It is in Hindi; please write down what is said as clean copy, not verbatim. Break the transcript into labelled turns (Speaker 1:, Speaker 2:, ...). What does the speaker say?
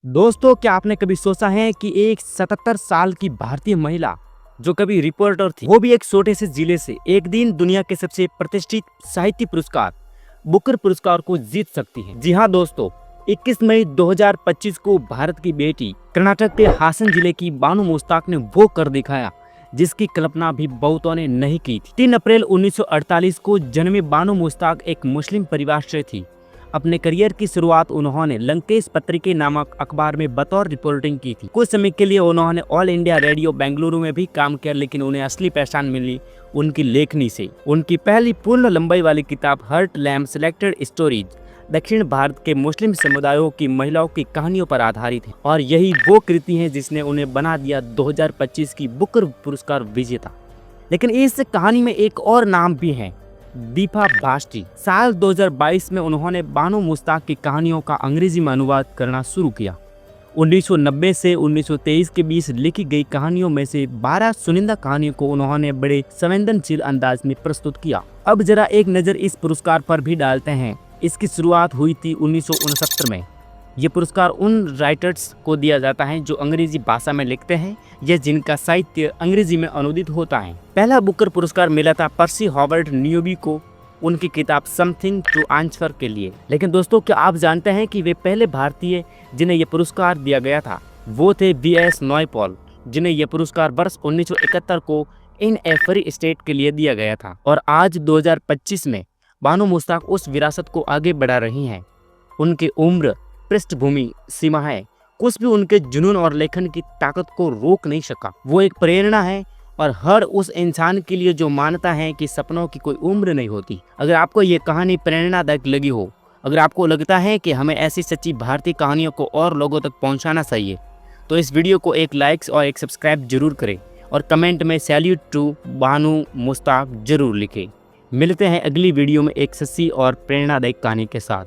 Speaker 1: दोस्तों, क्या आपने कभी सोचा है कि एक 77 साल की भारतीय महिला जो कभी रिपोर्टर थी, वो भी एक छोटे से जिले से एक दिन दुनिया के सबसे प्रतिष्ठित साहित्य पुरस्कार बुकर पुरस्कार को जीत सकती है। जी हाँ दोस्तों, 21 मई 2025 को भारत की बेटी कर्नाटक के हासन जिले की बानो मुश्ताक ने वो कर दिखाया जिसकी कल्पना भी बहुतों ने नहीं की थी। 3 अप्रैल 1948 को जन्मी बानो मुश्ताक एक मुस्लिम परिवार से थी। अपने करियर की शुरुआत उन्होंने लंकेश पत्रिके नामक अखबार में बतौर रिपोर्टिंग की थी। कुछ समय के लिए उन्होंने ऑल इंडिया रेडियो बेंगलुरु में भी काम किया, लेकिन उन्हें असली पहचान मिली उनकी लेखनी से। उनकी पहली पूर्ण लंबाई वाली किताब हर्ट लैम्ब सेलेक्टेड स्टोरीज दक्षिण भारत के मुस्लिम समुदायों की महिलाओं की कहानियों पर आधारित है, और यही वो कृति है जिसने उन्हें बना दिया 2025 की बुकर पुरस्कार विजेता। लेकिन इस कहानी में एक और नाम भी है, दीपा बास्टी। साल 2022 में उन्होंने बानो मुश्ताक की कहानियों का अंग्रेजी में अनुवाद करना शुरू किया। 1990 से 1923 के बीच लिखी गई कहानियों में से 12 चुनिंदा कहानियों को उन्होंने बड़े संवेदनशील अंदाज में प्रस्तुत किया। अब जरा एक नज़र इस पुरस्कार पर भी डालते हैं। इसकी शुरुआत हुई थी 1969 में। ये पुरस्कार उन राइटर्स को दिया जाता है जो अंग्रेजी भाषा में लिखते हैं या जिनका साहित्य अंग्रेजी में अनुदित होता है। पहला बुकर पुरस्कार मिला था पर्सी हॉवर्ड न्यूबी को उनकी किताब समथिंग टू आंसर के लिए। लेकिन दोस्तों, क्या आप जानते हैं कि वे पहले भारतीय जिन्हें यह पुरस्कार दिया गया था वो थे B.S. नॉयपॉल, जिन्हें यह पुरस्कार वर्ष 1971 को इन ए फ्री स्टेट के लिए दिया गया था। और आज 2025 में बानो मुश्ताक उस विरासत को आगे बढ़ा रही हैं। उनकी उम्र, पृष्ठभूमि, सीमाएं कुछ भी उनके जुनून और लेखन की ताकत को रोक नहीं सका। वो एक प्रेरणा है और हर उस इंसान के लिए जो मानता है कि सपनों की कोई उम्र नहीं होती। अगर आपको ये कहानी प्रेरणादायक लगी हो, अगर आपको लगता है कि हमें ऐसी सच्ची भारतीय कहानियों को और लोगों तक पहुंचाना चाहिए, तो इस वीडियो को एक लाइक और एक सब्सक्राइब जरूर करें और कमेंट में सैल्यूट टू बानो मुश्ताक जरूर लिखें। मिलते हैं अगली वीडियो में एक सच्ची और प्रेरणादायक कहानी के साथ।